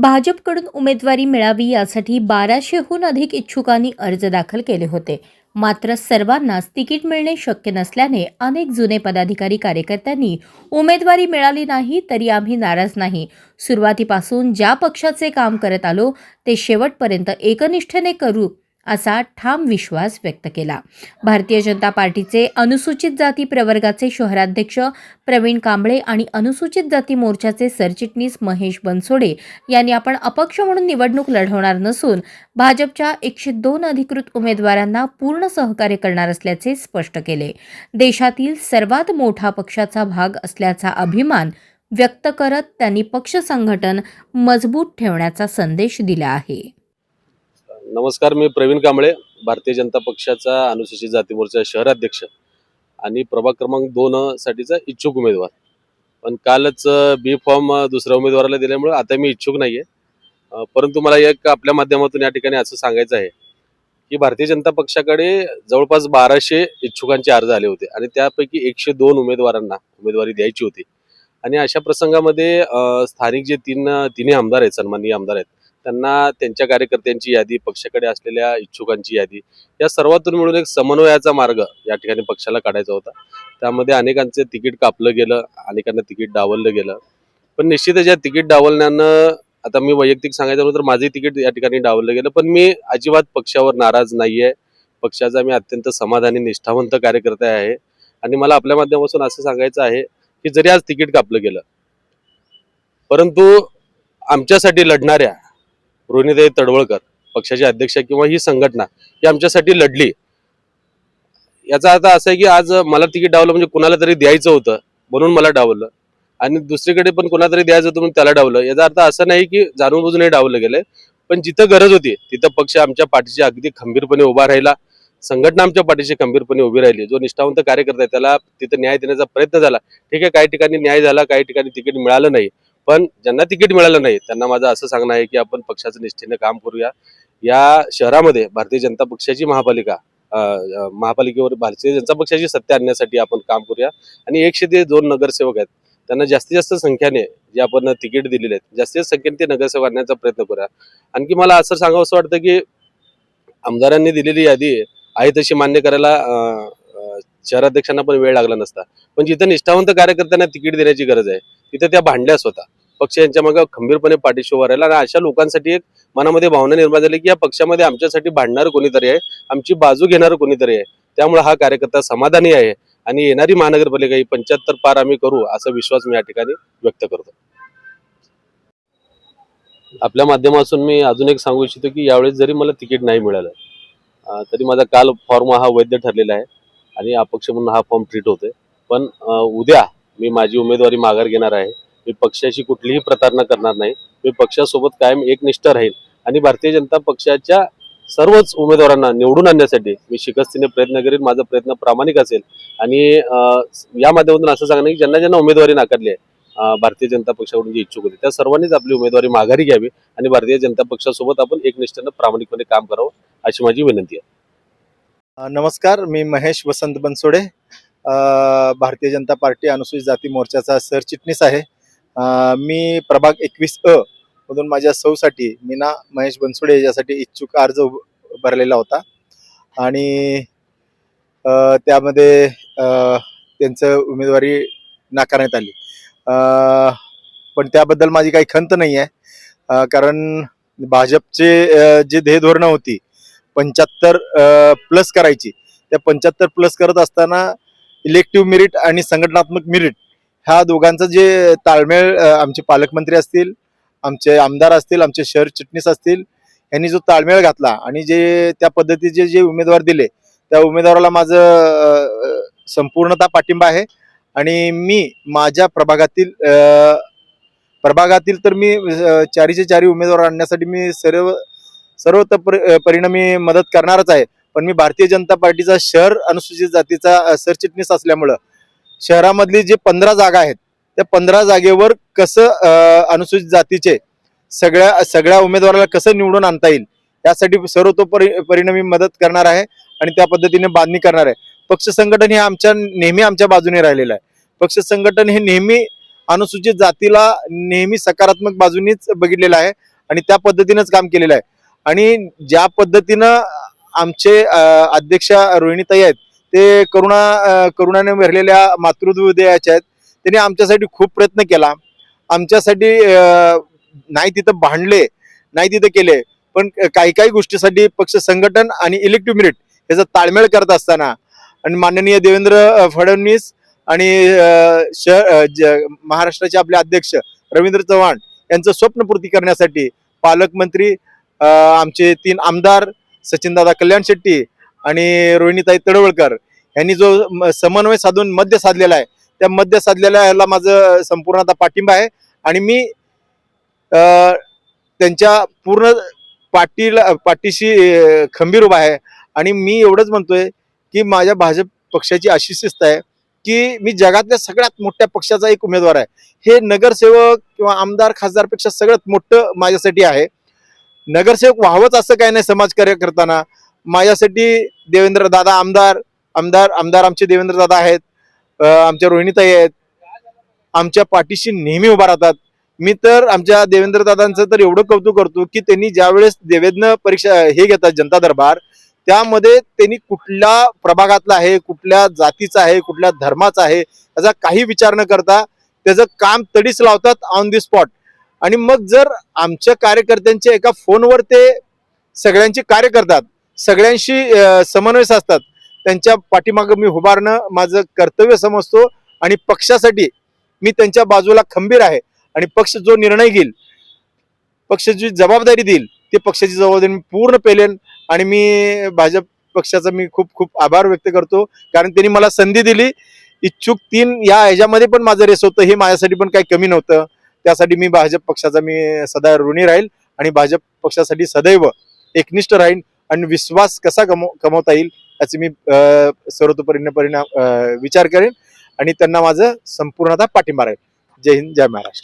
भाजपकडून उमेदवारी मिळावी यासाठी 1200हून अधिक इच्छुकांनी अर्ज दाखल केले होते. मात्र सर्वांनाच तिकीट मिळणे शक्य नसल्याने अनेक जुने पदाधिकारी कार्यकर्त्यांनी उमेदवारी मिळाली नाही तरी आम्ही नाराज नाही, सुरुवातीपासून ज्या पक्षाचे काम करत आलो ते शेवटपर्यंत एकनिष्ठेने करू असा ठाम विश्वास व्यक्त केला. भारतीय जनता पार्टीचे अनुसूचित जाती प्रवर्गाचे शहराध्यक्ष प्रवीण कांबळे आणि अनुसूचित जाती मोर्चाचे सरचिटणीस महेश बनसोडे यांनी आपण अपक्ष म्हणून निवडणूक लढवणार नसून भाजपच्या 102 अधिकृत उमेदवारांना पूर्ण सहकार्य करणार असल्याचे स्पष्ट केले. देशातील सर्वात मोठा पक्षाचा भाग असल्याचा अभिमान व्यक्त करत त्यांनी पक्ष संघटन मजबूत ठेवण्याचा संदेश दिला आहे. नमस्कार, मी प्रवीण कांबळे, भारतीय जनता पक्षाचा अनुसूचित जाती मोर्चा शहराध्यक्ष आणि प्रभाग क्रमांक 2 साठीचा इच्छुक उमेदवार. पण कालच बी फॉर्म दुसऱ्या उमेदवाराला दिल्यामुळे आता मी इच्छुक नाहीये. परंतु मला एक आपल्या माध्यमातून या ठिकाणी असं सांगायचं आहे की भारतीय जनता पक्षाकडे जवळपास 1200 इच्छुकांचे अर्ज आले होते आणि त्यापैकी 102 उमेदवारांना उमेदवारी द्यायची होती. आणि अशा प्रसंगामध्ये स्थानिक जे तिन्ही आमदार आहेत, सन्माननीय आमदार आहेत, त्यांना त्यांच्या कार्यकर्त्यांची यादी, पक्षाकडे असलेल्या इच्छुकांची यादी, या सर्वातून मिळून एक समन्वयाचा मार्ग या ठिकाणी पक्षाला काढायचा होता. त्यामध्ये अनेकांचे तिकीट कापलं गेलं, अनेकांना तिकीट डावललं गेलं. पण निश्चितच या तिकीट डावलण्यानं आता मी वैयक्तिक सांगायचं म्हणून तर माझे तिकीट या ठिकाणी डावललं गेलं. पण मी अजिबात पक्षावर नाराज नाहीये. पक्षाचा मी अत्यंत समाधानी, निष्ठावंत कार्यकर्ता आहे. आणि मला आपल्या माध्यमातून असं सांगायचं आहे की जरी आज तिकीट कापलं गेलं, परंतु आमच्यासाठी लढणाऱ्या रोहिणीताई तडवळकर, पक्षाचे अध्यक्ष किंवा ही संघटना ही आमच्यासाठी लढली. याचा अर्थ असा आहे की आज मला तिकीट डावलं म्हणजे कुणाला तरी द्यायचं होतं म्हणून मला डावलं, आणि दुसरीकडे पण कुणाला तरी द्यायचं होतं म्हणून त्याला डावलं. याचा अर्थ असा नाही की जाणून बुजून हे डावलं गेलंय. पण जिथं गरज होती तिथं पक्ष आमच्या पाठीशी अगदी खंबीरपणे उभा राहिला. संघटना आमच्या पाठीशी खंबीरपणे उभी राहिली. जो निष्ठावंत कार्यकर्ता आहे त्याला तिथं न्याय देण्याचा प्रयत्न झाला. ठीक आहे, काही ठिकाणी न्याय झाला, काही ठिकाणी तिकीट मिळालं नाही. पण ज्यांना तिकीट मिळालं नाही त्यांना माझं असं सांगणं आहे की आपण पक्षाचं निष्ठेने काम करूया. या शहरामध्ये भारतीय जनता पक्षाची महापालिकेवर भारतीय जनता पक्षाची सत्ता आणण्यासाठी आपण काम करूया. आणि 102 नगरसेवक आहेत, त्यांना जास्तीत जास्त संख्येने जे आपण तिकीट दिलेले आहेत, जास्तीत जास्त संख्येने ते नगरसेवक आणण्याचा प्रयत्न करूया. आणखी मला असं सांगावं असं वाटतं की आमदारांनी दिलेली यादी आहे तशी मान्य करायला शहराध्यक्षांना पण वेळ लागला नसता. पण जिथे निष्ठावंत कार्यकर्त्यांना तिकीट देण्याची गरज आहे तिथे त्या भांडल्या स्वतः. पक्ष यांच्या मागे खंबीरपणे पाठीशी उभा राहिला. आणि अशा लोकांसाठी एक मनामध्ये भावना निर्माण झाली की या पक्षामध्ये आमच्यासाठी भांडणारं कोणीतरी आहे, आमची बाजू घेणारं कोणीतरी आहे. त्यामुळे हा कार्यकर्ता समाधानी आहे आणि येणारी महानगरपालिका ही 75 पार आम्ही करू असा विश्वास मी या ठिकाणी व्यक्त करतो. आपल्या माध्यमातून मी अजून एक सांगू इच्छितो की यावेळेस जरी मला तिकीट नाही मिळालं तरी माझा काल फॉर्म हा वैध ठरलेला आहे आणि अपक्ष म्हणून हा फॉर्म ट्रीट होतोय. पण उद्या मी माझी उमेदवारी माघार घेणार आहे. मी पक्षाची कुठलीही प्रतारणा करणार नाही. मी पक्षासोबत कायम एकनिष्ठ राहील आणि भारतीय जनता पक्षाच्या सर्वच उमेदवारांना निवडून आणण्यासाठी मी शिकस्तीने प्रयत्न करेन. माझा प्रयत्न प्रामाणिक असेल. आणि या माध्यमातून असं सांगणं की ज्यांना ज्यांना उमेदवारी नाकारली आहे भारतीय जनता पक्षाकडून जे इच्छुक होते त्या सर्वांनीच आपली उमेदवारी माघारी घ्यावी आणि भारतीय जनता पक्षासोबत आपण एकनिष्ठेने प्रामाणिकपणे काम करावं अशी माझी विनंती आहे. नमस्कार, मी महेश वसंत बनसोडे, भारतीय जनता पार्टी अनुसूचित जाती मोर्चाचा सरचिटणीस आहे. मी प्रभाग 21 मधून माझ्या सौसाठी मीना महेश बनसोडे यासाठी इच्छुक अर्ज भरलेला होता आणि त्यामध्ये त्यांचं उमेदवारी नाकारण्यात आली. पण त्याबद्दल माझी काही खंत नाही आहे, कारण भाजपचे जे ध्येय धोरणं होती 75 प्लस करायची, त्या 75 प्लस करत असताना इलेक्टिव्ह मेरिट आणि संघटनात्मक मेरिट ह्या दोघांचं जे ताळमेळ, आमचे पालकमंत्री असतील, आमचे आमदार असतील, आमचे शहर चिटणीस असतील, यांनी जो ताळमेळ घातला आणि जे त्या पद्धतीचे जे उमेदवार दिले त्या उमेदवाराला माझं संपूर्णतः पाठिंबा आहे. आणि मी माझ्या प्रभागातील तर मी 4चे 4 उमेदवार आणण्यासाठी मी सर्वतोपरीने मी मदत करणारच आहे. पण मी भारतीय जनता पार्टीचा शहर अनुसूचित जातीचा सरचिटणीस असल्यामुळं शहरामधली जे 15 जागा आहेत त्या 15 जागेवर कसं अनुसूचित जातीचे सगळ्या उमेदवाराला कसं निवडून आणता येईल यासाठी सर्वतोपरीने मी मदत करणार आहे आणि त्या पद्धतीने बांधणी करणार आहे. पक्ष संघटन हे नेहमी आमच्या बाजूने राहिलेलं आहे. पक्ष संघटन हे नेहमी अनुसूचित जातीला नेहमी सकारात्मक बाजूनीच बघितलेलं आहे आणि त्या पद्धतीनंच काम केलेलं आहे. आणि ज्या पद्धतीनं आमचे अध्यक्षा रोहिणीताई आहेत ते करुणाने भरलेल्या मातृत्व उदयाच्या आहेत. त्यांनी आमच्यासाठी खूप प्रयत्न केला. आमच्यासाठी नाही तिथं भांडले, नाही तिथं केले, पण काही काही गोष्टीसाठी पक्ष संघटन आणि इलेक्टिव्ह मेरिट याचा ताळमेळ करत असताना आणि माननीय देवेंद्र फडणवीस आणि महाराष्ट्राचे आपले अध्यक्ष रवींद्र चव्हाण यांचं स्वप्नपूर्ती करण्यासाठी पालकमंत्री आमचे 3 आमदार सचिनदादा कल्याण शेट्टी आणि रोहिणीताई तडवळकर यांनी जो समन्वय साधून मध्य साधलेला आहे, त्या मध्य साधलेल्या याला माझं संपूर्ण आता पाठिंबा आहे. आणि मी त्यांच्या पूर्ण पाठीशी खंबीर उभा आहे. आणि मी एवढंच म्हणतोय की माझ्या भाजप पक्षाची अशी शिस्त आहे की मी जगातल्या सगळ्यात मोठ्या पक्षाचा एक उमेदवार आहे. हे नगरसेवक किंवा आमदार खासदारपेक्षा सगळ्यात मोठं माझ्यासाठी आहे. नगरसेवक व्हावंच असं काही नाही समाजकार्य करताना. माझ्यासाठी देवेंद्र दादा आमदार आमचे देवेंद्र दादा आहेत, आमच्या रोहिणीताई आहेत, आमच्या पाठीशी नेहमी उभा राहतात. मी तर आमच्या देवेंद्र दादांचं तर एवढं कौतुक करतो की त्यांनी ज्यावेळेस देवेंद्र परीक्षा हे घेतात जनता दरबार, त्यामध्ये त्यांनी कुठल्या प्रभागातला आहे, कुठल्या जातीचा आहे, कुठल्या धर्माचा आहे याचा काही विचार न करता त्याचं काम तडीच लावतात ऑन दी स्पॉट. आणि मग जर आमच्या कार्यकर्त्यांच्या एका फोनवर ते सगळ्यांची कार्य करतात, सगळ्यांशी समन्वय साधतात, त्यांच्या पाठीमागं मी उभारणं माझं कर्तव्य समजतो. आणि पक्षासाठी मी त्यांच्या बाजूला खंबीर आहे. आणि पक्ष जो निर्णय घेईल, पक्षाची जबाबदारी देईल, ते पक्षाची जबाबदारी मी पूर्ण पेलेन. आणि मी भाजप पक्षाचा मी खूप खूप आभार व्यक्त करतो, कारण त्यांनी मला संधी दिली. इच्छुक 3 या ह्याच्यामध्ये पण माझं रेस होतं, हे माझ्यासाठी पण काही कमी नव्हतं. त्यासाठी मी भाजप पक्षाचा मी सदा ऋणी राहील आणि भाजप पक्षासाठी सदैव एकनिष्ठ राहीन. आणि विश्वास कसा कमवता येईल याचे मी सर्वतोपरीने विचार करेन आणि त्यांना माझं संपूर्णतः पाठिंबा राहील. जय हिंद, जय महाराष्ट्र.